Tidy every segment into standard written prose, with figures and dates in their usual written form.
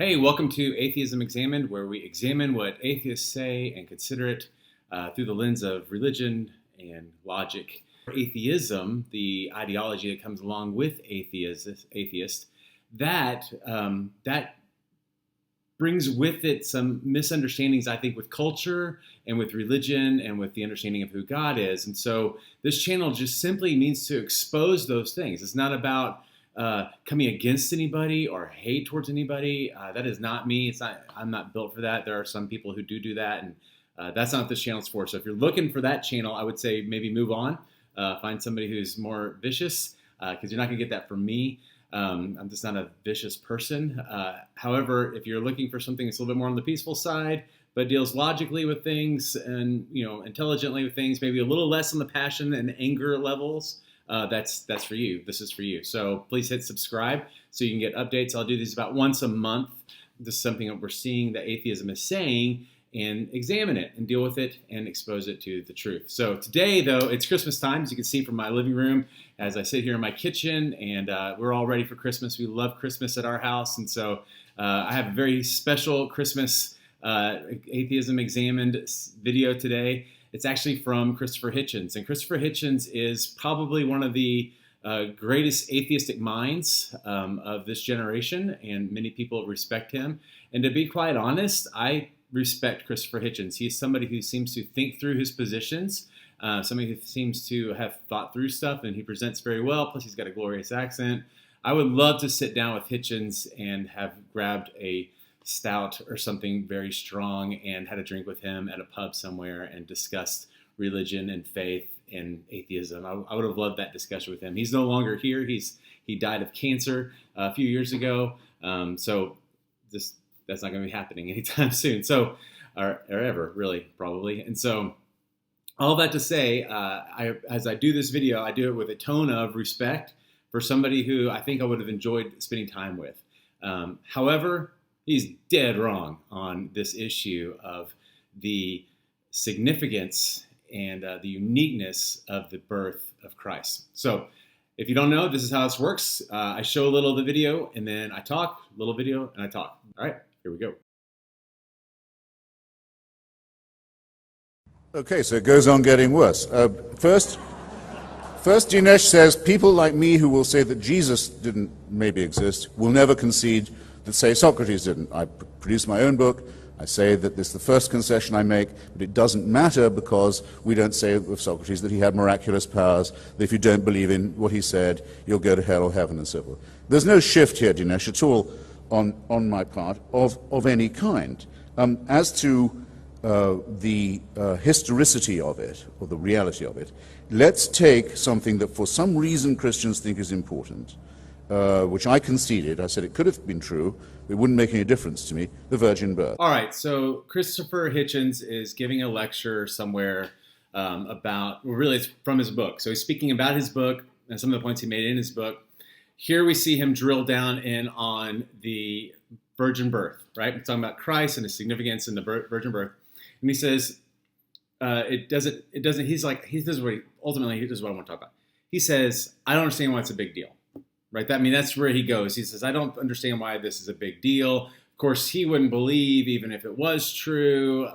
Hey, welcome to Atheism Examined, where we examine what atheists say and consider it through the lens of religion and logic. Atheism, the ideology that comes along with atheist, that brings with it some misunderstandings, I think, with culture and with religion and with the understanding of who God is. And so this channel just simply means to expose those things. It's not about coming against anybody or hate towards anybody. That is not me. I'm not built for that. There are some people who do that, and that's not what this channel's for. So if you're looking for that channel, I would say maybe move on. Find somebody who's more vicious, because you're not going to get that from me. I'm just not a vicious person. However, if you're looking for something that's a little bit more on the peaceful side, but deals logically with things and intelligently with things, maybe a little less on the passion and anger levels, that's for you. This is for you. So please hit subscribe so you can get updates. I'll do these about once a month. This is something that we're seeing that atheism is saying, and examine it and deal with it and expose it to the truth. So today, though, it's Christmas time, as you can see from my living room as I sit here in my kitchen, and we're all ready for Christmas. We love Christmas at our house, and so I have a very special Christmas Atheism Examined video today. It's actually from Christopher Hitchens, and Christopher Hitchens is probably one of the greatest atheistic minds of this generation, and many people respect him. And to be quite honest, I respect Christopher Hitchens. He's somebody who seems to think through his positions, somebody who seems to have thought through stuff, and he presents very well, plus he's got a glorious accent. I would love to sit down with Hitchens and have grabbed a stout or something very strong and had a drink with him at a pub somewhere and discussed religion and faith and atheism. I would have loved that discussion with him. He's no longer here. He died of cancer a few years ago. So that's not going to be happening anytime soon. So, or ever, really, probably. And so, all that to say, as I do this video, I do it with a tone of respect for somebody who I think I would have enjoyed spending time with. However, he's dead wrong on this issue of the significance and the uniqueness of the birth of Christ. So, if you don't know, this is how this works. I show a little of the video, and then I talk, a little video, and I talk. All right, here we go. Okay, so it goes on getting worse. First, Dinesh says, people like me who will say that Jesus didn't maybe exist will never concede that say Socrates didn't. I produce my own book. I say that this is the first concession I make, but it doesn't matter because we don't say of Socrates that he had miraculous powers, that if you don't believe in what he said, you'll go to hell or heaven and so forth. There's no shift here, Dinesh, at all on my part of any kind. As to the historicity of it, or the reality of it, let's take something that for some reason Christians think is important, which I conceded. I said it could have been true. It wouldn't make any difference to me, the virgin birth. All right, so Christopher Hitchens is giving a lecture somewhere about, well, really it's from his book. So he's speaking about his book and some of the points he made in his book. Here we see him drill down in on the virgin birth, right? We're talking about Christ and his significance in the virgin birth. And he says, this is what I want to talk about. He says, I don't understand why it's a big deal. Right? That's where he goes. He says, I don't understand why this is a big deal. Of course, he wouldn't believe even if it was true,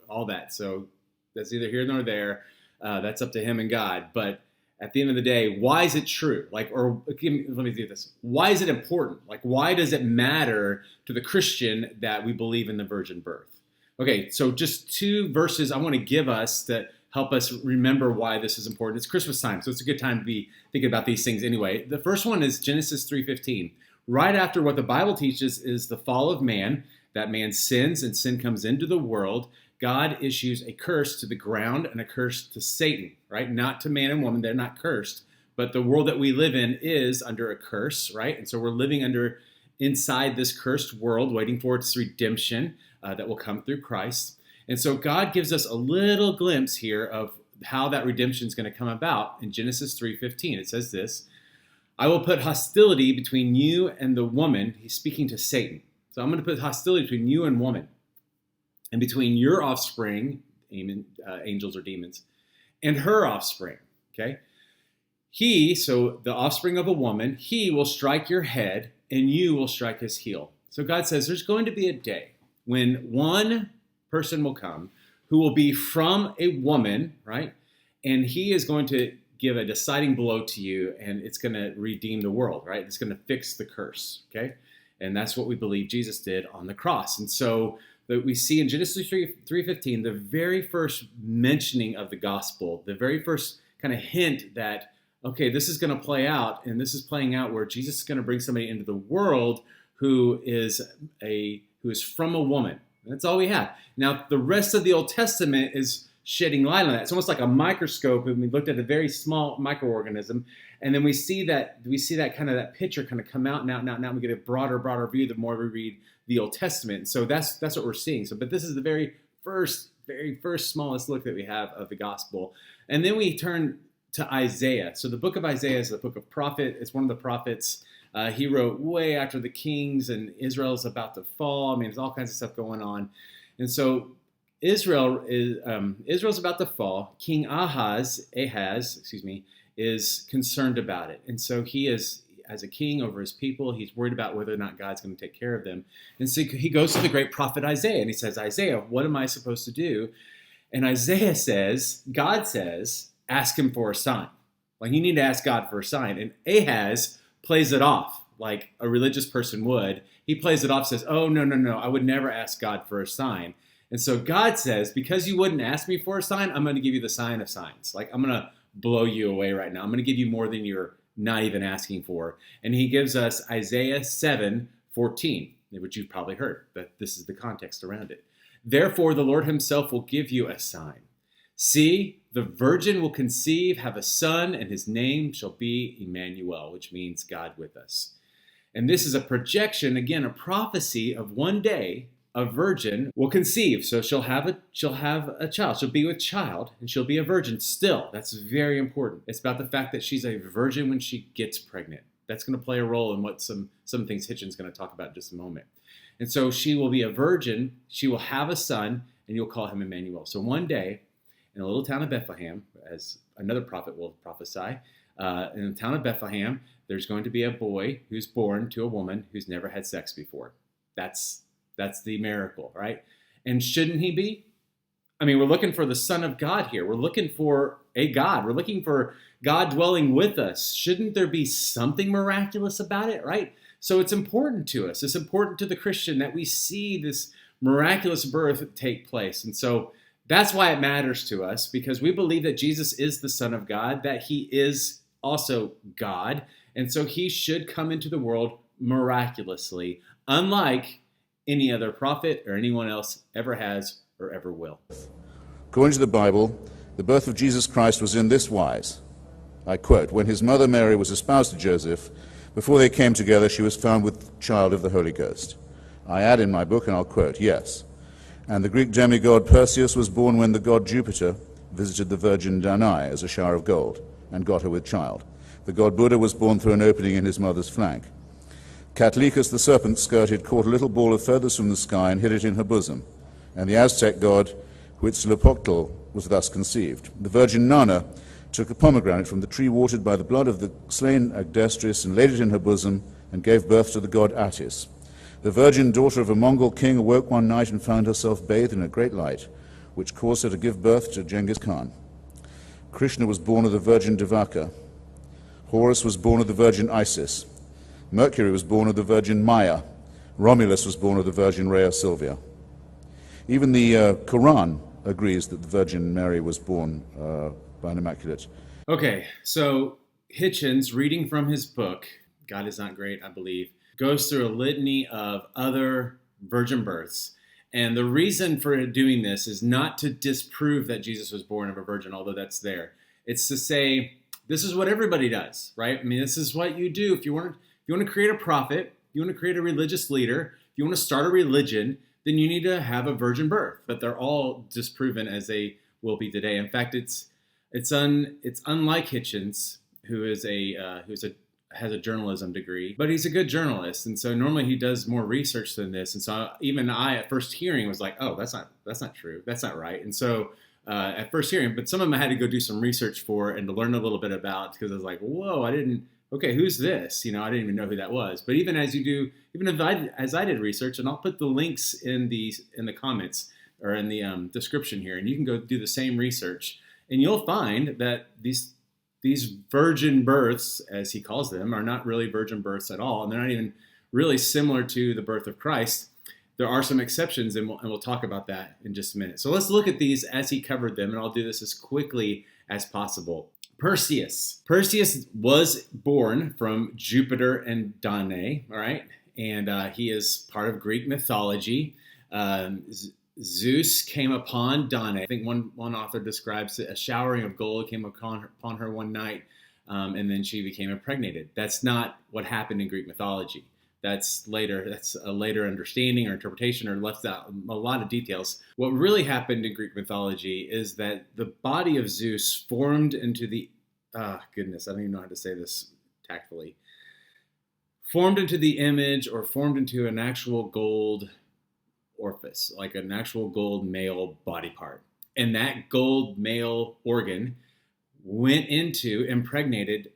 all that. So that's either here nor there. That's up to him and God. But at the end of the day, why is it true? Let me do this. Why is it important? Why does it matter to the Christian that we believe in the virgin birth? Okay, so just two verses I want to give us that help us remember why this is important. It's Christmas time, so it's a good time to be thinking about these things anyway. The first one is Genesis 3:15. Right after what the Bible teaches is the fall of man, that man sins and sin comes into the world, God issues a curse to the ground and a curse to Satan, right? Not to man and woman, they're not cursed, but the world that we live in is under a curse, right? And so we're living inside this cursed world, waiting for its redemption that will come through Christ. And so God gives us a little glimpse here of how that redemption is going to come about in Genesis 3:15. It says this, I will put hostility between you and the woman. He's speaking to Satan. So I'm going to put hostility between you and woman, and between your offspring, angels or demons, and her offspring. Okay? So the offspring of a woman, he will strike your head and you will strike his heel. So God says there's going to be a day when one person will come who will be from a woman, right? And he is going to give a deciding blow to you, and it's going to redeem the world, right? It's going to fix the curse, okay? And that's what we believe Jesus did on the cross. And so that we see in Genesis 3:15, the very first mentioning of the gospel, the very first kind of hint that, okay, this is going to play out, and this is playing out where Jesus is going to bring somebody into the world who is from a woman. That's all we have. Now, the rest of the Old Testament is shedding light on that. It's almost like a microscope, and we looked at a very small microorganism, and then we see that kind of that picture kind of come out now. We get a broader view the more we read the Old Testament. So that's what we're seeing. So, but this is the very first smallest look that we have of the gospel, and then we turn to Isaiah. So the book of Isaiah is the book of prophet. It's one of the prophets. He wrote way after the kings, and Israel's about to fall. I mean, there's all kinds of stuff going on, and so Israel's about to fall. King Ahaz, is concerned about it, and so he is, as a king over his people, he's worried about whether or not God's going to take care of them. And so he goes to the great prophet Isaiah, and he says, Isaiah, what am I supposed to do? And Isaiah says, God says, ask him for a sign. Like, you need to ask God for a sign. And Ahaz plays it off like a religious person would. He plays it off, says, oh, no, I would never ask God for a sign. And so God says, because you wouldn't ask me for a sign, I'm going to give you the sign of signs. Like, I'm going to blow you away right now. I'm going to give you more than you're not even asking for. And he gives us Isaiah 7:14, which you've probably heard, but this is the context around it. Therefore, the Lord himself will give you a sign. See, the virgin will conceive, have a son, and his name shall be Emmanuel, which means God with us. And this is a projection, again, a prophecy of one day a virgin will conceive. So she'll have a child. She'll be with child, and she'll be a virgin still. That's very important. It's about the fact that she's a virgin when she gets pregnant. That's going to play a role in what some things Hitchens is going to talk about in just a moment. And so she will be a virgin. She will have a son, and you'll call him Emmanuel. So one day, in a little town of Bethlehem, as another prophet will prophesy, in the town of Bethlehem, there's going to be a boy who's born to a woman who's never had sex before. That's the miracle, right? And shouldn't he be? I mean, we're looking for the Son of God here. We're looking for a God. We're looking for God dwelling with us. Shouldn't there be something miraculous about it, right? So it's important to us. It's important to the Christian that we see this miraculous birth take place. And so that's why it matters to us, because we believe that Jesus is the Son of God, that he is also God. And so he should come into the world miraculously, unlike any other prophet or anyone else ever has or ever will. According to the Bible, the birth of Jesus Christ was in this wise. I quote, when his mother Mary was espoused to Joseph, before they came together, she was found with child of the Holy Ghost. I add in my book, and I'll quote, yes. And the Greek demigod Perseus was born when the god Jupiter visited the virgin Danae as a shower of gold and got her with child. The god Buddha was born through an opening in his mother's flank. Catlicus the serpent-skirted caught a little ball of feathers from the sky and hid it in her bosom, and the Aztec god Huitzilopochtli was thus conceived. The virgin Nana took a pomegranate from the tree watered by the blood of the slain Agdestris and laid it in her bosom and gave birth to the god Attis. The virgin daughter of a Mongol king awoke one night and found herself bathed in a great light, which caused her to give birth to Genghis Khan. Krishna was born of the virgin Devaka. Horus was born of the virgin Isis. Mercury was born of the virgin Maya. Romulus was born of the virgin Rhea Silvia. Even the Quran agrees that the Virgin Mary was born by an immaculate. Okay, so Hitchens, reading from his book, God is Not Great, I believe, goes through a litany of other virgin births. And the reason for doing this is not to disprove that Jesus was born of a virgin, although that's there. It's to say, this is what everybody does, right? I mean, this is what you do. If you want to create a prophet, you want to create a religious leader, if you want to start a religion, then you need to have a virgin birth. But they're all disproven as they will be today. In fact, it's unlike Hitchens, who has a journalism degree, but he's a good journalist, and so normally he does more research than this. And so even I, at first hearing, was like, "Oh, that's not true. That's not right." And so at first hearing, but some of them I had to go do some research for and to learn a little bit about, because I was like, "Whoa, I okay, who's this? I didn't even know who that was. But even as you do, even as I did research, and I'll put the links in the comments or in the description here, and you can go do the same research, and you'll find that these virgin births, as he calls them, are not really virgin births at all, and they're not even really similar to the birth of Christ. There are some exceptions, and we'll talk about that in just a minute. So let's look at these as he covered them, and I'll do this as quickly as possible. Perseus. Perseus was born from Jupiter and Danae, all right? And he is part of Greek mythology. Zeus came upon Danae. I think one author describes it, a showering of gold came upon her one night, and then she became impregnated. That's not what happened in Greek mythology. That's later. That's a later understanding or interpretation, or left out a lot of details. What really happened in Greek mythology is that the body of Zeus formed into the goodness, I don't even know how to say this tactfully. Formed into the image, or formed into an actual gold orifice, like an actual gold male body part, and that gold male organ went into, impregnated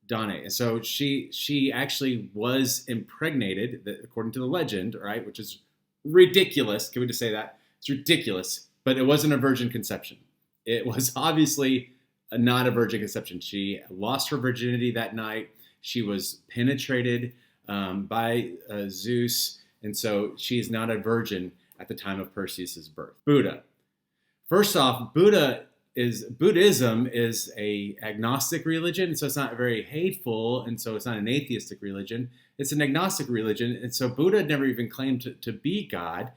Danae. And so she actually was impregnated, according to the legend, right? Which is ridiculous. Can we just say that? It's ridiculous. But it wasn't a virgin conception. It was obviously not a virgin conception. She lost her virginity that night. She was penetrated by Zeus. And so she's not a virgin at the time of Perseus's birth. Buddha. First off, Buddhism is a agnostic religion, so it's not very hateful, and so it's not an atheistic religion. It's an agnostic religion, and so Buddha never even claimed to be God.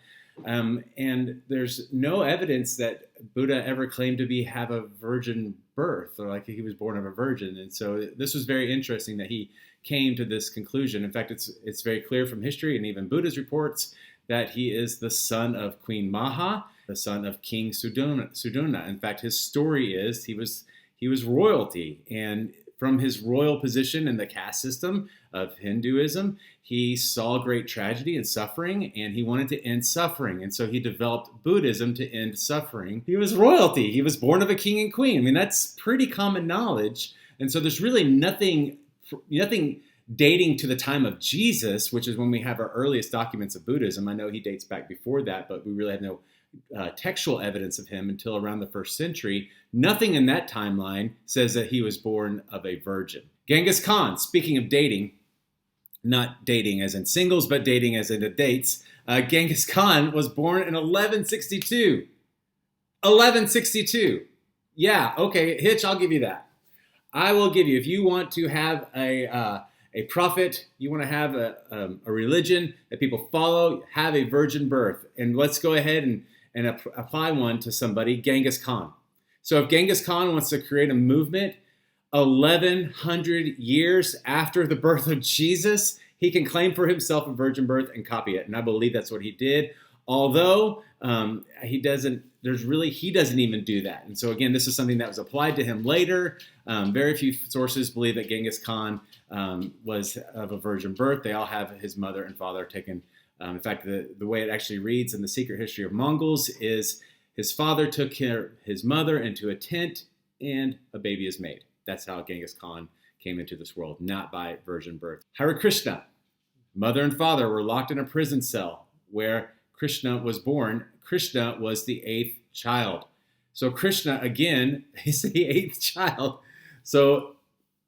And there's no evidence that Buddha ever claimed to have a virgin birth, or like he was born of a virgin. And so this was very interesting that he came to this conclusion. In fact, it's very clear from history and even Buddha's reports that he is the son of Queen Maha, the son of King Suduna. In fact, his story is he was royalty, and from his royal position in the caste system of Hinduism, he saw great tragedy and suffering, and he wanted to end suffering. And so he developed Buddhism to end suffering. He was royalty. He was born of a king and queen. I mean, that's pretty common knowledge. And so there's really nothing dating to the time of Jesus, which is when we have our earliest documents of Buddhism. I know he dates back before that, but we really have no textual evidence of him until around the 1st century. Nothing in that timeline says that he was born of a virgin. Genghis Khan, speaking of dating, not dating as in singles, but dating as in the dates, Genghis Khan was born in 1162. 1162. Yeah, okay, Hitch, I'll give you that. I will give you, if you want to have a prophet, you want to have a religion that people follow, have a virgin birth. And let's go ahead and apply one to somebody, Genghis Khan. So if Genghis Khan wants to create a movement 1,100 years after the birth of Jesus, he can claim for himself a virgin birth and copy it. And I believe that's what he did. Although he doesn't even do that. And so again, this is something that was applied to him later. Very few sources believe that Genghis Khan was of a virgin birth. They all have his mother and father taken. In fact, the way it actually reads in the Secret History of Mongols is his father took his mother into a tent and a baby is made. That's how Genghis Khan came into this world, not by virgin birth. Hare Krishna. Mother and father were locked in a prison cell where Krishna was born. Krishna was the 8th child. So Krishna, again, is the 8th child. So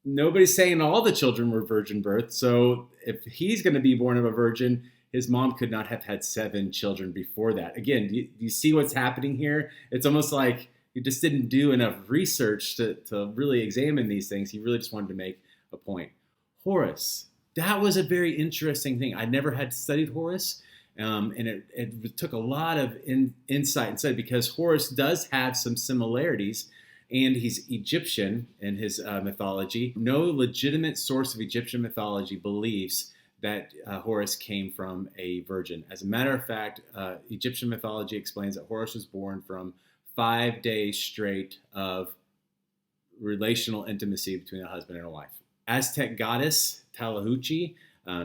nobody's saying all the children were virgin birth. So if he's going to be born of a virgin, his mom could not have had 7 children before that. Again, do you see what's happening here? It's almost like he just didn't do enough research to really examine these things. He really just wanted to make a point. Horus, that was a very interesting thing. I never had studied Horus. And it took a lot of insight and study, because Horus does have some similarities, and he's Egyptian in his mythology. No legitimate source of Egyptian mythology believes that Horus came from a virgin. As a matter of fact, Egyptian mythology explains that Horus was born from 5 days straight of relational intimacy between a husband and a wife. Aztec goddess Tallahuchi,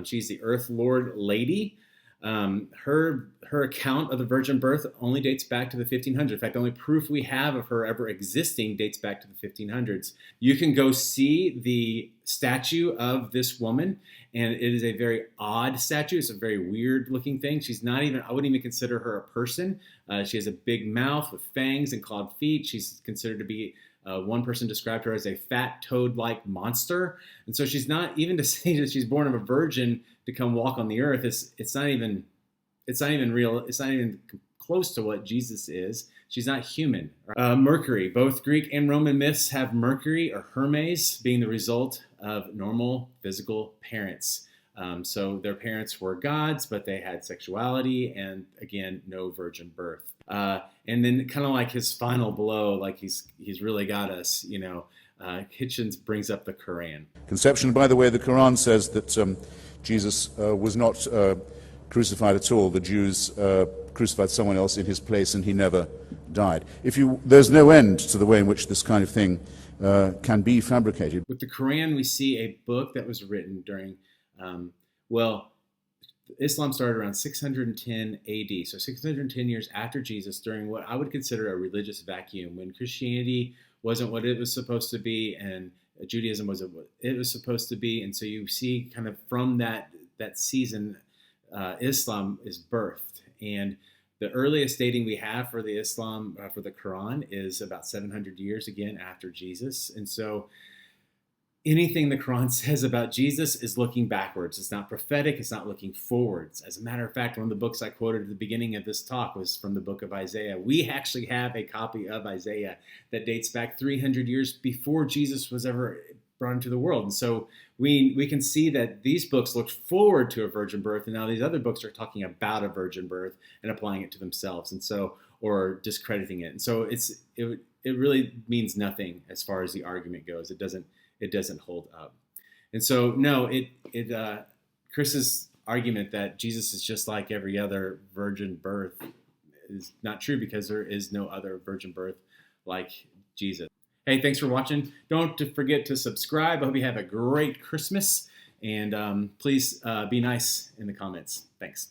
she's the Earth Lord Lady. Her account of the virgin birth only dates back to the 1500s. In fact, the only proof we have of her ever existing dates back to the 1500s. You can go see the statue of this woman, and it is a very odd statue. It's a very weird looking thing. She's not even, I wouldn't even consider her a person. She has a big mouth with fangs and clawed feet. She's considered to be, one person described her as a fat toad-like monster. And so she's not, even to say that she's born of a virgin to come walk on the earth, it's not even real. It's not even close to what Jesus is. She's not human. Mercury. Both Greek and Roman myths have Mercury or Hermes being the result of normal physical parents. So their parents were gods, but they had sexuality and, again, no virgin birth. And then kind of like his final blow, like he's really got us, Hitchens brings up the Quran. Conception, by the way, the Quran says that Jesus was not crucified at all. The Jews crucified someone else in his place, and he never died. There's no end to the way in which this kind of thing can be fabricated. With the Quran, we see a book that was written during, Islam started around 610 AD, so 610 years after Jesus, during what I would consider a religious vacuum, when Christianity wasn't what it was supposed to be, and Judaism wasn't what it was supposed to be. And so you see kind of from that season, Islam is birthed. And the earliest dating we have for the Islam, for the Quran, is about 700 years, again, after Jesus. And so anything the Quran says about Jesus is looking backwards. It's not prophetic. It's not looking forwards. As a matter of fact, one of the books I quoted at the beginning of this talk was from the book of Isaiah. We actually have a copy of Isaiah that dates back 300 years before Jesus was ever brought into the world. And so we can see that these books looked forward to a virgin birth, and now these other books are talking about a virgin birth and applying it to themselves, and so, or discrediting it. And so it really means nothing as far as the argument goes. It doesn't hold up. And so, no, Chris's argument that Jesus is just like every other virgin birth is not true, because there is no other virgin birth like Jesus. Hey, thanks for watching. Don't forget to subscribe. I hope you have a great Christmas, and please be nice in the comments. Thanks.